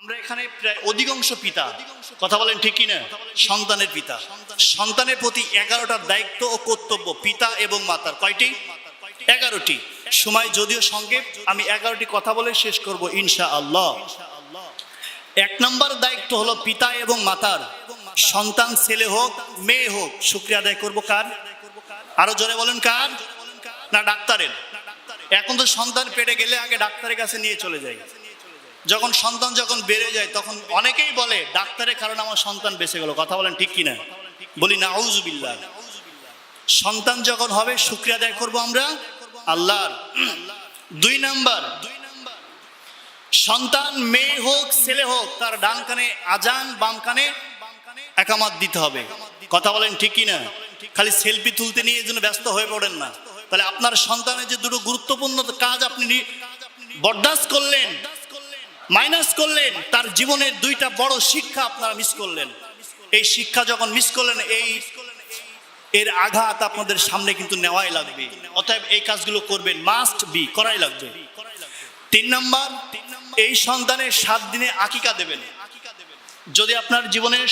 আমরা এখানে প্রায় অধিকাংশ পিতা, কথা বলেন ঠিক কিনা, সন্তানের পিতা। সন্তানের প্রতি 11টা দায়িত্ব ও কর্তব্য পিতা এবং মাতার। কয়টি? 11টি। সময় যদিও সংক্ষেপ, আমি 11টি কথা বলে শেষ করব ইনশাআল্লাহ। 1 নম্বর দায়িত্ব হলো পিতা এবং মাতার। সন্তান ছেলে হোক মেয়ে হোক, শুকরিয়া আদায় করব কার? আরো জোরে বলেন কার? না ডাক্তারের। এখন তো সন্তান পেটে গেলে আগে ডাক্তারের কাছে নিয়ে চলে যায়। যখন সন্তান যখন বেড়ে যায় তখন অনেকেই বলে ডাক্তারের কারণে আমার সন্তান বেঁচে গেল। কথা বলেন ঠিক কিনা? বলি নাউজুবিল্লাহ। সন্তান যখন হবে শুকরিয়া আদায় করব আমরা আল্লাহর। 2 নাম্বার, সন্তান মেয়ে হোক ছেলে হোক তার ডান কানে আজান, বাম কানে একামত দিতে হবে। কথা বলেন ঠিক কিনা? খালি সেলফি তুলতে নিয়ে যেন ব্যস্ত হয়ে পড়েন না। তাহলে আপনার সন্তানের যে দুটো গুরুত্বপূর্ণ কাজ আপনি বরদাস্ত করলেন, মাইনাস করলেন, তার জীবনের 2টা বড় শিক্ষা আপনারা মিস করলেন। এই শিক্ষা যখন মিস করলেন, এর আঘাত আপনাদের সামনে কিন্তু নেওয়াই লাগবে। অতএব এই কাজগুলো করবেন, মাস্ট বি, করাই লাগবে। 3 নাম্বার, এই সন্তানের 7 দিনে আকিকা দেবেন। যদি আপনার জীবনের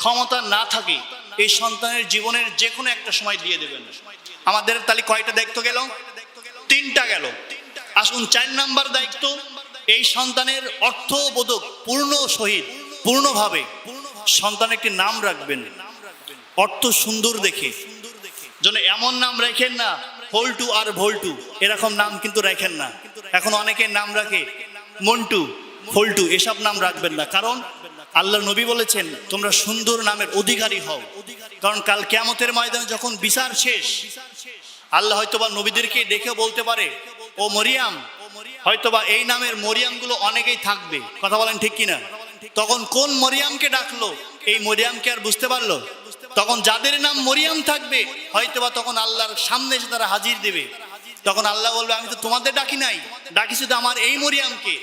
ক্ষমতা না থাকে এই সন্তানের জীবনের যে কোনো একটা সময় দিয়ে দেবেন। আমাদের তাহলে কয়টা দায়িত্ব গেল? 3টা গেল। আসুন 4 নাম্বার দায়িত্ব, এই সন্তানের অর্থবোধক পূর্ণ সহিত পূর্ণভাবে সন্তান একটি নাম রাখবেন, অর্থ সুন্দর দেখে। যেন এমন নাম রাখেন না হোল্টু আর ভোল্টু, এরকম নাম কিন্তু রাখেন না। এখন অনেকে নাম রাখে মন্টু, ফল্টু, এসব নাম রাখবেন না। কারণ আল্লাহ নবী বলেছেন তোমরা সুন্দর নামের অধিকারী হও। কারণ কাল কিয়ামতের ময়দানে যখন বিচার শেষ, আল্লাহ হয়তোবা নবীদেরকে ডেকে বলতে পারে ও মরিয়াম, হয়তোবা এই নামের মরিয়ামগুলো অনেকেই থাকবে। কথা বলেন ঠিক কিনা? তখন কোন মরিয়ামকে ডাকলো এই মরিয়ামকে আর বুঝতে পারলো? তখন যাদের নাম মরিয়াম থাকবে হয়তোবা তখন আল্লাহর সামনে এসে তারা হাজির দেবে। তখন আল্লাহ বলবে আমি তো তোমাদের ডাকি নাই, ডাকিছি তো আমার এই মরিয়ামকে।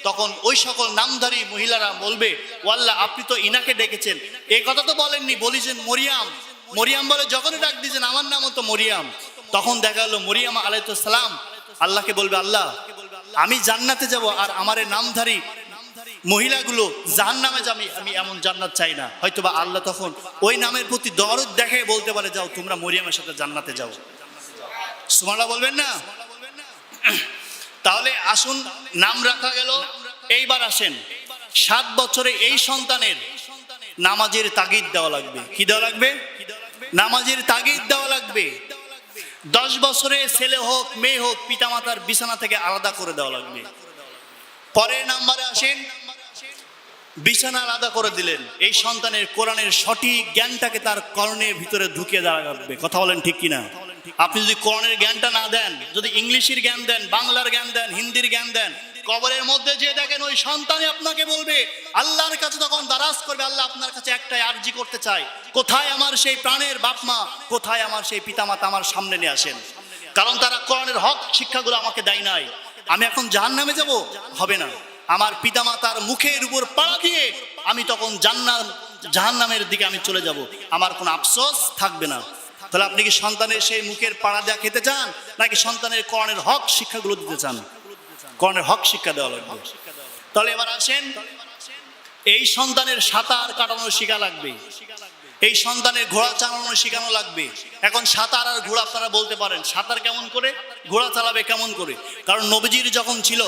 তখন ওই সকল নামধারী মহিলারা বলবে ও আল্লাহ আপনি তো ইনাকে ডেকেছেন, এই কথা তো বলেননি, বলেছেন মরিয়াম। মরিয়াম বলে যখনই ডাক দিয়েছেন আমার নামও তো মরিয়াম। তখন দেখা গেল মরিয়াম আলাইহিস সালাম আল্লাহকে বলবে আল্লাহ আমি জান্নাতে যাব আর আমার এই নামধারী মহিলাগুলো জাহান্নামে যাবে, আমি এমন জান্নাত চাই না। হয়তোবা আল্লাহ তখন ওই নামের প্রতি দরদ দেখায় বলতে পারে যাও তোমরা মরিয়ামের সাথে জান্নাতে যাও। সুবহানাল্লাহ বলবেন না? তাহলে আসুন নাম রাখা গেল। এইবার আসেন 7 বছরে এই সন্তানের নামাজের তাগিদ দেওয়া লাগবে। কি দেওয়া লাগবে? নামাজের তাগিদ দেওয়া লাগবে। 10 বছরে ছেলে হোক মেয়ে হোক পিতামাতার বিছানা থেকে আলাদা করে দেওয়া লাগবে। পরের নাম্বারে আসেন, বিছানা আলাদা করে দিলেন, এই সন্তানের কোরআনের সঠিক জ্ঞানটাকে তার কর্ণের ভিতরে ঢুকিয়ে দেওয়া লাগবে। কথা বলেন ঠিক কিনা? আপনি যদি কোরআনের জ্ঞানটা না দেন, যদি ইংলিশের জ্ঞান দেন, বাংলার জ্ঞান দেন, হিন্দির জ্ঞান দেন, কবরের মধ্যে যে দেখেন ওই সন্তানই আপনাকে বলবে আল্লাহর কাছে তখন দারাজ করবে আল্লাহ আপনার কাছে একটাই আরজি করতে চাই, কোথায় আমার সেই প্রাণের বাপ মা, কোথায় আমার সেই পিতামাতা, আমার সামনে নিয়ে আসেন। কারণ তারা কোরআনের হক শিক্ষাগুলো আমাকে দেয় নাই। আমি এখন জাহান্নামে যাব? হবে না। আমার পিতামাতার মুখের উপর পাড়া দিয়ে আমি তখন জাহান্নামের দিকে আমি চলে যাব, আমার কোনো আফসোস থাকবে না। তাহলে আপনি কি সন্তানের সেই মুখের পাড়া দেওয়া খেতে চান, নাকি সন্তানের কোরআনের হক শিক্ষাগুলো দিতে চান? কোরআনের হক শিক্ষা দেওয়া লাগবে। তাহলে এবার আসেন, এই সন্তানের সাঁতার কাটানো শেখা লাগবে, এই সন্তানের ঘোড়া চালানো শেখানো লাগবে। এখন সাঁতার আর ঘোড়া আপনারা বলতে পারেন সাঁতার কেমন করে, ঘোড়া চালাবে কেমন করে? কারণ নবীজির যখন ছিল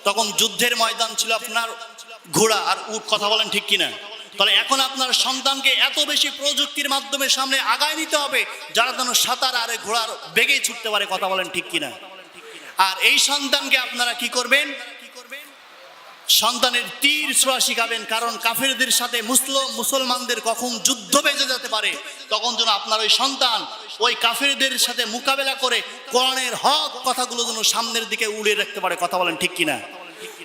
তখন যুদ্ধের ময়দান ছিল আপনার ঘোড়া আর উট। কথা বলেন ঠিক কিনা? তাহলে এখন আপনার সন্তানকে এত বেশি প্রযুক্তির মাধ্যমে সামনে আগায় নিতে হবে যারা যেন সাঁতার আর ঘোড়ার বেগেই ছুটতে পারে। কথা বলেন ঠিক কিনা? আর এই সন্তানকে আপনারা কি করবেন? সন্তানের তীর ছোঁয়া শিখাবেন। কারণ কাফেরদের সাথে মুসলমানদের কখন যুদ্ধ বেজে যেতে পারে, তখন যেন আপনার ওই সন্তান ওই কাফেরদের সাথে মোকাবেলা করে কোরআনের হক কথাগুলো যেন সামনের দিকে উড়িয়ে রাখতে পারে। কথা বলেন ঠিক কিনা?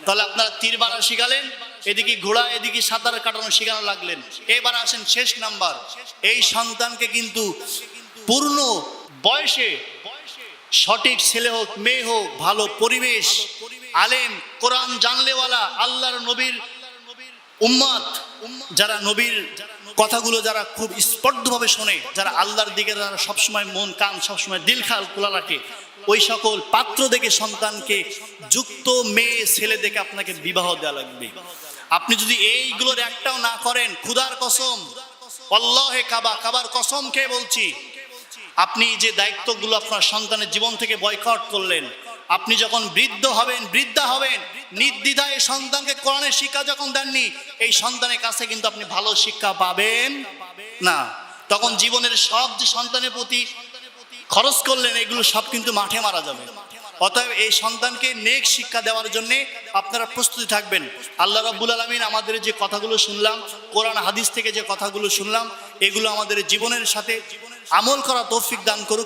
তাহলে আপনারা তীর মারা শিখালেন, এদিকে ঘোড়া, এদিকে সাঁতার কাটানো শেখানো লাগলেন। এবার আসেন শেষ নাম্বার, এই সন্তানকে কিন্তু পূর্ণ বয়সে সঠিক ছেলে হোক মেয়ে হোক, ভালো পরিবেশ, আলেম, কোরআন জানলেওয়ালা, আল্লাহর নবীর উম্মত, যারা নবীর কথাগুলো যারা খুব স্পষ্টভাবে শোনে, যারা আল্লাহর দিকে যারা সবসময় মন কান সবসময় দিল খাল খোলা রাখে, ওই সকল পাত্র দেখে সন্তানকে যুক্ত মেয়ে ছেলে দেখে আপনাকে বিবাহ দেওয়া লাগবে। আপনি যদি এইগুলোর একটাও না করেন, খুদার কসম, আল্লাহে কাবার কসম খেয়ে বলছি, আপনি যে দায়িত্বগুলো আপনার সন্তানের জীবন থেকে বয়কট করলেন, আপনি যখন বৃদ্ধা হবেন, নির্দ্বিধায় সন্তানকে কোরআনের শিক্ষা যখন দেননি, এই সন্তানের কাছে কিন্তু আপনি ভালো শিক্ষা পাবেন না। তখন জীবনের সব যে সন্তানের প্রতি খরচ করলেন, এগুলো সব কিন্তু মাঠে মারা যাবে। অতএব এই সন্তানকে নেক শিক্ষা দেওয়ার জন্য আপনারা প্রস্তুতি থাকবেন। আল্লাহ রাব্বুল আলামিন আমাদের যে কথাগুলো শুনলাম, কোরআন হাদিস থেকে যে কথাগুলো শুনলাম, এগুলো আমাদের জীবনের সাথে আমল করা তৌফিক দান করুক।